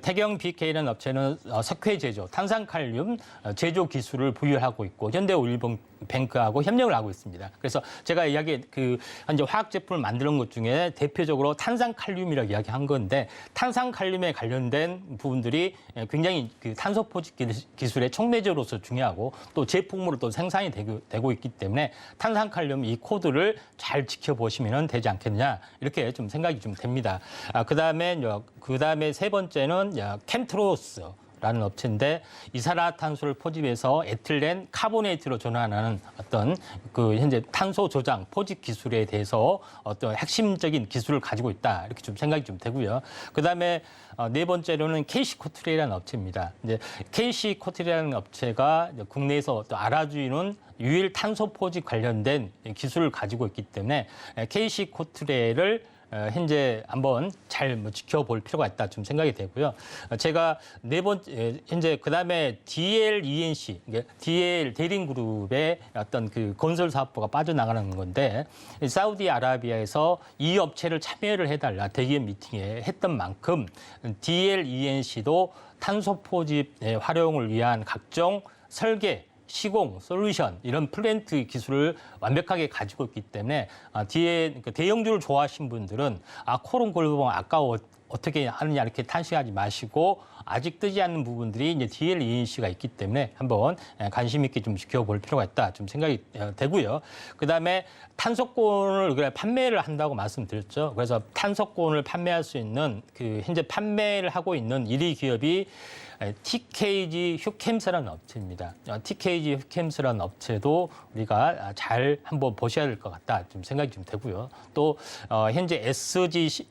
태경 BK라는 업체는 석회 제조, 탄산칼륨 제조 기술을 보유하고 있고 현대오일뱅크하고 협력을 하고 있습니다. 그래서 제가 현재 화학 제품을 만드는 것 중에 대표적으로 탄산칼륨이라고 이야기한 건데 탄산칼륨에 관련된 부분들이 굉장히 탄소 포집 기술의 촉매제로서 중요하고 또 제품으로 또 생산이 되고 있기 때문에 탄산칼륨 이 코드를 잘 지켜보시면 되지 않겠냐 이렇게 좀 생각이 좀 됩니다. 그다음에 세 번째는 캠트로스라는 업체인데 이산화탄소를 포집해서 에틸렌 카보네이트로 전환하는 어떤 현재 탄소 저장 포집 기술에 대해서 어떤 핵심적인 기술을 가지고 있다 이렇게 좀 생각이 좀 되고요. 그다음에 네 번째로는 KC코트리라는 업체입니다. 이제 KC코트리라는 업체가 국내에서 또 알아주는 유일 탄소 포집 관련된 기술을 가지고 있기 때문에 KC코트리를 현재 한번 잘 지켜볼 필요가 있다 좀 생각이 되고요. 제가 네 번째 현재 그다음에 DLENC, DL 대림그룹의 어떤 건설 사업부가 빠져나가는 건데 사우디아라비아에서 이 업체를 참여를 해달라 대기업 미팅에 했던 만큼 DLENC도 탄소 포집 활용을 위한 각종 설계 시공, 솔루션 이런 플랜트 기술을 완벽하게 가지고 있기 때문에 뒤에 대형주를 좋아하신 분들은 코론 골드봉 아까워 어떻게 하느냐 이렇게 탄식하지 마시고 아직 뜨지 않는 부분들이 이제 DLENC가 있기 때문에 한번 관심 있게 좀 지켜볼 필요가 있다 좀 생각이 되고요. 그다음에 탄소권을 판매를 한다고 말씀드렸죠. 그래서 탄소권을 판매할 수 있는 현재 판매를 하고 있는 1위 기업이 TKG 휴캠스라는 업체입니다. TKG 휴캠스라는 업체도 우리가 잘 한번 보셔야 될 것 같다 좀 생각이 좀 되고요. 또 현재 SGC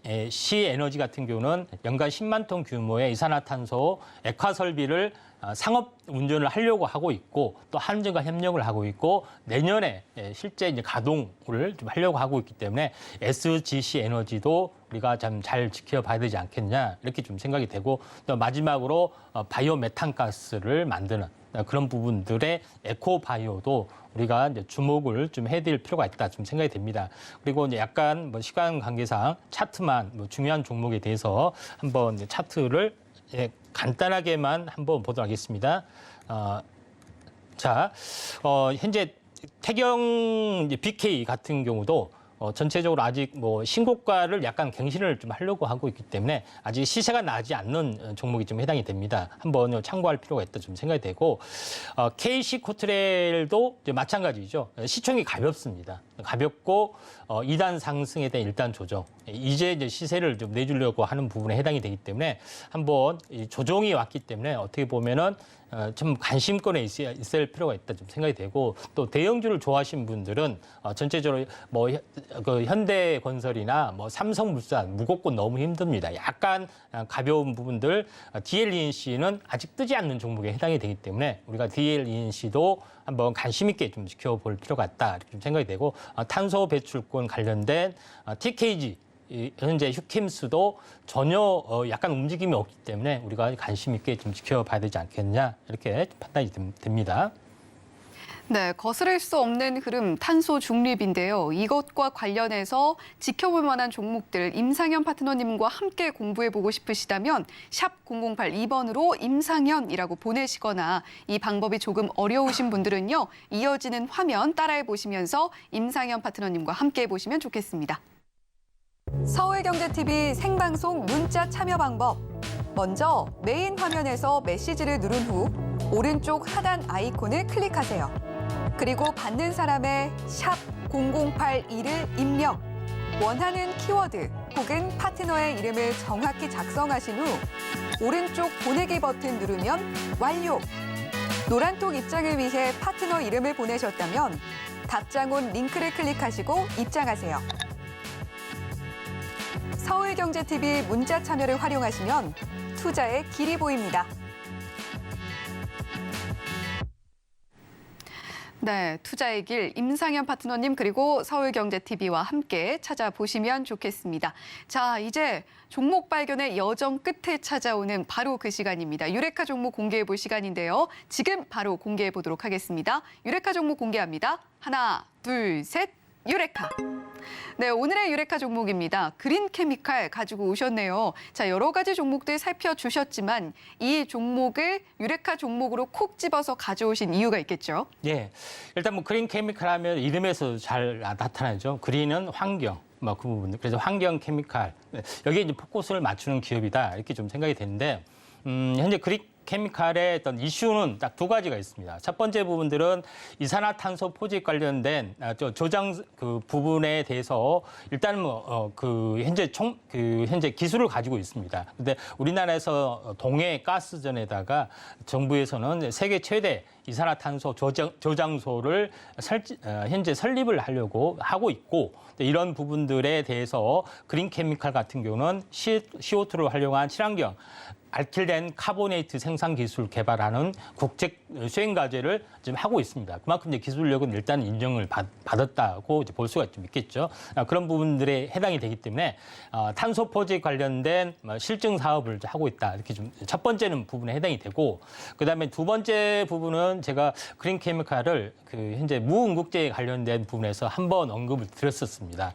에너지 같은 경우는 연간 10만 톤 규모의 이산화탄소 액화 설비를 상업 운전을 하려고 하고 있고 또 한전과 협력을 하고 있고 내년에 실제 이제 가동을 좀 하려고 하고 있기 때문에 SGC 에너지도 우리가 좀 잘 지켜봐야 되지 않겠냐 이렇게 좀 생각이 되고 또 마지막으로 바이오 메탄가스를 만드는 그런 부분들의 에코바이오도 우리가 이제 주목을 좀 해드릴 필요가 있다 좀 생각이 됩니다. 그리고 이제 약간 시간 관계상 차트만 중요한 종목에 대해서 한번 차트를 간단하게만 한번 보도록 하겠습니다. 현재 태경 BK 같은 경우도 전체적으로 아직 신고가를 약간 갱신을 좀 하려고 하고 있기 때문에 아직 시세가 나지 않는 종목이 좀 해당이 됩니다. 한번 참고할 필요가 있다 좀 생각이 되고 KC코트렐도 마찬가지죠. 시총이 가볍습니다. 가볍고 2단 상승에 대한 1단 조정. 이제 시세를 좀 내주려고 하는 부분에 해당이 되기 때문에 한번 조정이 왔기 때문에 어떻게 보면은 좀 관심권에 있을 필요가 있다 좀 생각이 되고 또 대형주를 좋아하시는 분들은 전체적으로 현대건설이나 삼성물산 무겁고 너무 힘듭니다. 약간 가벼운 부분들 DLENC는 아직 뜨지 않는 종목에 해당이 되기 때문에 우리가 DLENC도 한번 관심 있게 좀 지켜볼 필요가 있다 이렇게 좀 생각이 되고 탄소 배출권 관련된 TKG 현재 휴킴스도 전혀 약간 움직임이 없기 때문에 우리가 관심 있게 좀 지켜봐야 되지 않겠냐 이렇게 판단이 됩니다. 네, 거스를 수 없는 흐름 탄소 중립인데요. 이것과 관련해서 지켜볼 만한 종목들 임상현 파트너님과 함께 공부해보고 싶으시다면 샵 0082번으로 임상현이라고 보내시거나 이 방법이 조금 어려우신 분들은요. 이어지는 화면 따라해보시면서 임상현 파트너님과 함께 해보시면 좋겠습니다. 서울경제TV 생방송 문자 참여 방법. 먼저 메인 화면에서 메시지를 누른 후 오른쪽 하단 아이콘을 클릭하세요. 그리고 받는 사람의 샵 0082를 입력, 원하는 키워드 혹은 파트너의 이름을 정확히 작성하신 후 오른쪽 보내기 버튼 누르면 완료. 노란톡 입장을 위해 파트너 이름을 보내셨다면 답장온 링크를 클릭하시고 입장하세요. 서울경제TV 문자 참여를 활용하시면 투자의 길이 보입니다. 네, 투자의 길 임상현 파트너님 그리고 서울경제TV와 함께 찾아보시면 좋겠습니다. 자, 이제 종목 발견의 여정 끝에 찾아오는 바로 그 시간입니다. 유레카 종목 공개해 볼 시간인데요. 지금 바로 공개해 보도록 하겠습니다. 유레카 종목 공개합니다. 하나, 둘, 셋. 유레카. 네, 오늘의 유레카 종목입니다. 그린 케미칼 가지고 오셨네요. 자, 여러 가지 종목들 살펴주셨지만 이 종목을 유레카 종목으로 콕 집어서 가져오신 이유가 있겠죠? 예, 일단 뭐 그린 케미칼 하면 이름에서 잘 나타나죠. 그린은 환경. 그 부분. 그래서 환경 케미칼. 여기에 이제 포커스를 맞추는 기업이다. 이렇게 좀 생각이 되는데, 현재 그린 케미칼의 어떤 이슈는 딱 두 가지가 있습니다. 첫 번째 부분들은 이산화탄소 포집 관련된 조장 그 부분에 대해서 일단은 현재 기술을 가지고 있습니다. 근데 우리나라에서 동해 가스전에다가 정부에서는 세계 최대 이산화탄소 저장소를 현재 설립을 하려고 하고 있고 이런 부분들에 대해서 그린 케미칼 같은 경우는 CO2를 활용한 친환경 알킬된 카보네이트 생산 기술 개발하는 국제 수행 과제를 지금 하고 있습니다. 그만큼 이제 기술력은 일단 인정을 받았다고 이제 볼 수가 좀 있겠죠. 그런 부분들에 해당이 되기 때문에 탄소 포집 관련된 실증 사업을 하고 있다. 이렇게 좀 첫 번째는 부분에 해당이 되고, 그다음에 두 번째 부분은 제가 그린 케미칼을 현재 무응국제에 관련된 부분에서 한번 언급을 드렸었습니다.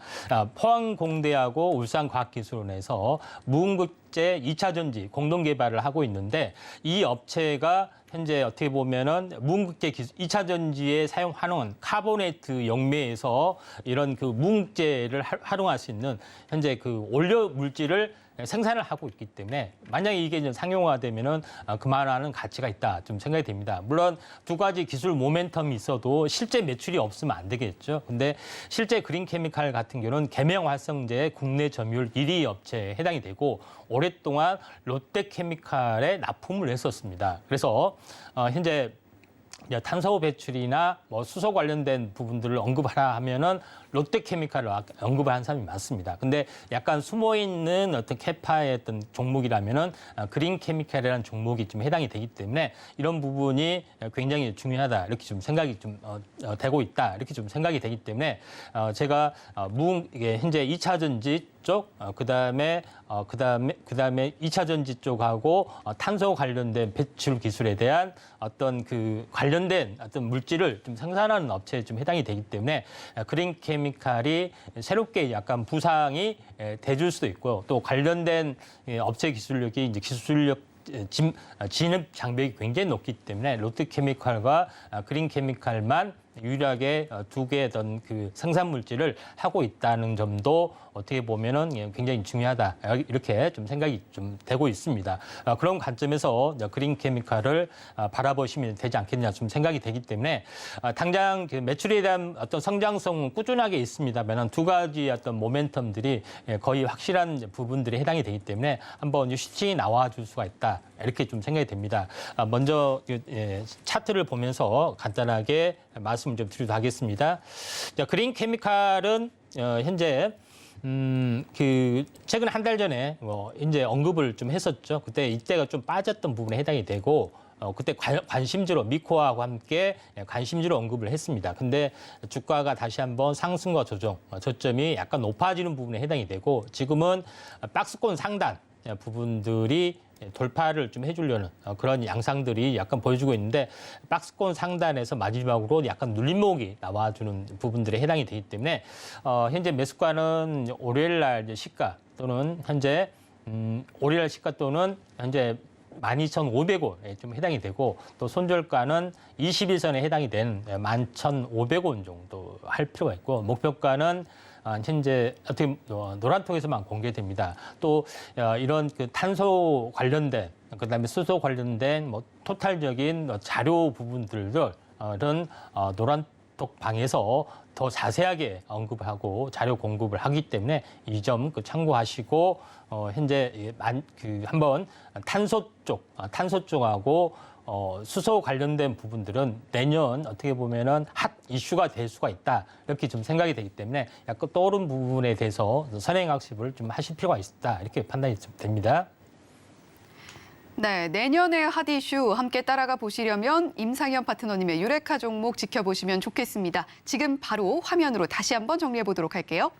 포항공대하고 울산과학기술원에서 무응국제 2차 전지 공동 개발을 하고 있는데 이 업체가 현재 어떻게 보면은 무응국제 기술 2차 전지에 사용하는 카보네이트 영매에서 이런 그 무응국제를 활용할 수 있는 현재 그 원료 물질을 생산을 하고 있기 때문에 만약에 이게 이제 상용화되면은 그만한 가치가 있다 좀 생각이 됩니다. 물론 두 가지 기술 모멘텀이 있어도 실제 매출이 없으면 안 되겠죠. 근데 실제 그린 케미칼 같은 경우는 계명 활성제 국내 점유율 1위 업체에 해당이 되고 오랫동안 롯데케미칼에 납품을 했었습니다. 그래서 현재 탄소 배출이나 수소 관련된 부분들을 언급하라 하면은 롯데케미칼을 언급을 한 사람이 많습니다. 근데 약간 숨어 있는 어떤 캐파의 어떤 종목이라면은 그린 케미칼이라는 종목이 좀 해당이 되기 때문에 이런 부분이 굉장히 중요하다 이렇게 좀 생각이 좀 되고 있다 이렇게 좀 생각이 되기 때문에 제가 이게 현재 2차 전지 쪽, 그다음에 2차 전지 쪽하고 탄소 관련된 배출 기술에 대한 어떤 그 관련된 어떤 물질을 좀 생산하는 업체에 좀 해당이 되기 때문에 그린 케미칼이 새롭게 약간 부상이 돼줄 수도 있고요. 또 관련된 업체 기술력이 이제 기술력 진입 장벽이 굉장히 높기 때문에 롯데케미칼과 그린 케미칼만 유일하게 두 개의 어떤 그 생산 물질을 하고 있다는 점도 어떻게 보면은 굉장히 중요하다 이렇게 좀 생각이 좀 되고 있습니다. 그런 관점에서 그린 케미칼을 바라보시면 되지 않겠냐 좀 생각이 되기 때문에 당장 그 매출에 대한 어떤 성장성은 꾸준하게 있습니다만 두 가지 어떤 모멘텀들이 거의 확실한 부분들이 해당이 되기 때문에 한번 슈팅이 나와줄 수가 있다 이렇게 좀 생각이 됩니다. 먼저 차트를 보면서 간단하게 말씀을 좀 드리도록 하겠습니다. 그린 케미칼은 현재 최근 한 달 전에 이제 언급을 좀 했었죠. 그때 이때가 좀 빠졌던 부분에 해당이 되고 그때 관심주로 미코하고 함께 관심주로 언급을 했습니다. 근데 주가가 다시 한번 상승과 조정, 저점이 약간 높아지는 부분에 해당이 되고 지금은 박스권 상단 부분들이 돌파를 좀 해주려는 그런 양상들이 약간 보여주고 있는데 박스권 상단에서 마지막으로 약간 눌림목이 나와주는 부분들에 해당이 되기 때문에 현재 매수가는 월요일 날 시가 또는 현재 월요일 날 시가 또는 현재 12,500원에 좀 해당이 되고 또 손절가는 21선에 해당이 된 11,500원 정도 할 필요가 있고 목표가는 현재 어떻게 노란통에서만 공개됩니다. 또 이런 그 탄소 관련된 그다음에 수소 관련된 뭐 토탈적인 자료 부분들을 이런 노란톡 방에서 더 자세하게 언급하고 자료 공급을 하기 때문에 이 점 참고하시고 현재 한번 탄소 쪽하고 수소 관련된 부분들은 내년 어떻게 보면은 핫 이슈가 될 수가 있다 이렇게 좀 생각이 되기 때문에 약간 떠오른 부분에 대해서 선행학습을 좀 하실 필요가 있다 이렇게 판단이 좀 됩니다. 네, 내년의 핫 이슈 함께 따라가 보시려면 임상현 파트너님의 유레카 종목 지켜보시면 좋겠습니다. 지금 바로 화면으로 다시 한번 정리해 보도록 할게요.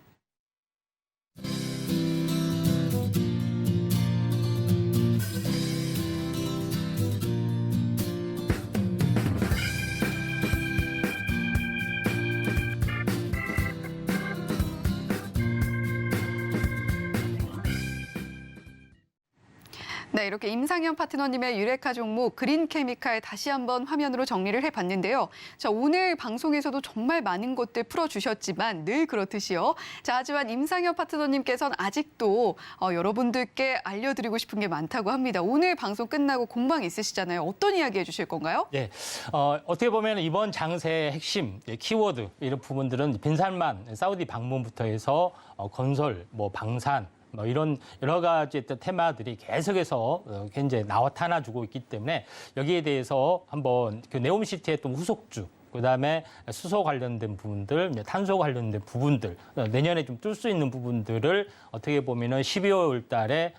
네, 이렇게 임상현 파트너님의 유레카 종목 그린케미칼 다시 한번 화면으로 정리를 해봤는데요. 자, 오늘 방송에서도 정말 많은 것들 풀어주셨지만 늘 그렇듯이요. 자, 하지만 임상현 파트너님께서는 아직도 여러분들께 알려드리고 싶은 게 많다고 합니다. 오늘 방송 끝나고 공방 있으시잖아요. 어떤 이야기 해주실 건가요? 네, 어떻게 보면 이번 장세의 핵심 키워드 이런 부분들은 빈살만 사우디 방문부터 해서 건설, 뭐 방산 뭐 이런 여러 가지 테마들이 계속해서 현재 나타나주고 있기 때문에 여기에 대해서 한번 그 네옴시티의 또 후속주 그다음에 수소 관련된 부분들, 탄소 관련된 부분들 내년에 좀 뜰 수 있는 부분들을 어떻게 보면은 12월 달에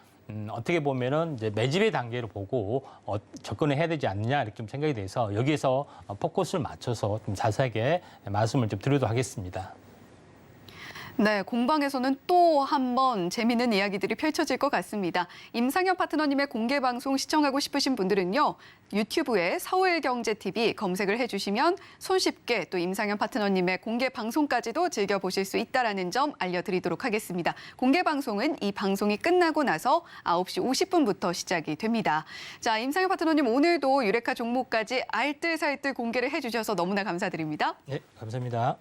어떻게 보면은 이제 매집의 단계로 보고 접근을 해야 되지 않느냐 이렇게 좀 생각이 돼서 여기에서 포커스를 맞춰서 좀 자세하게 말씀을 좀 드리도록 하겠습니다. 네, 공방에서는 또 한 번 재미있는 이야기들이 펼쳐질 것 같습니다. 임상현 파트너님의 공개 방송 시청하고 싶으신 분들은요. 유튜브에 서울경제TV 검색을 해주시면 손쉽게 또 임상현 파트너님의 공개 방송까지도 즐겨보실 수 있다는 점 알려드리도록 하겠습니다. 공개 방송은 이 방송이 끝나고 나서 9시 50분부터 시작이 됩니다. 자, 임상현 파트너님 오늘도 유레카 종목까지 알뜰살뜰 공개를 해주셔서 너무나 감사드립니다. 네, 감사합니다.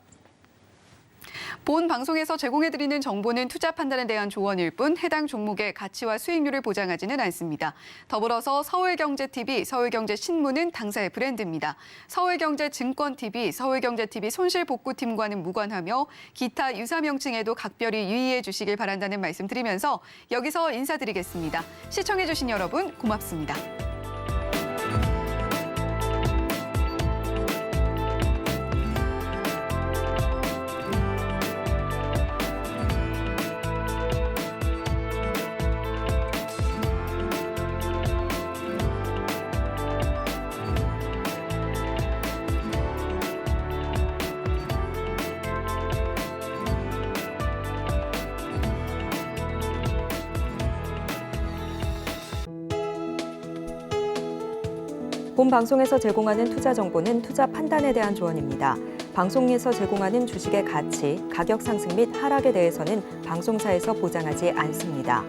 본 방송에서 제공해드리는 정보는 투자 판단에 대한 조언일 뿐 해당 종목의 가치와 수익률을 보장하지는 않습니다. 더불어서 서울경제TV, 서울경제신문은 당사의 브랜드입니다. 서울경제증권TV, 서울경제TV 손실복구팀과는 무관하며 기타 유사 명칭에도 각별히 유의해 주시길 바란다는 말씀 드리면서 여기서 인사드리겠습니다. 시청해주신 여러분 고맙습니다. 본 방송에서 제공하는 투자 정보는 투자 판단에 대한 조언입니다. 방송에서 제공하는 주식의 가치, 가격 상승 및 하락에 대해서는 방송사에서 보장하지 않습니다.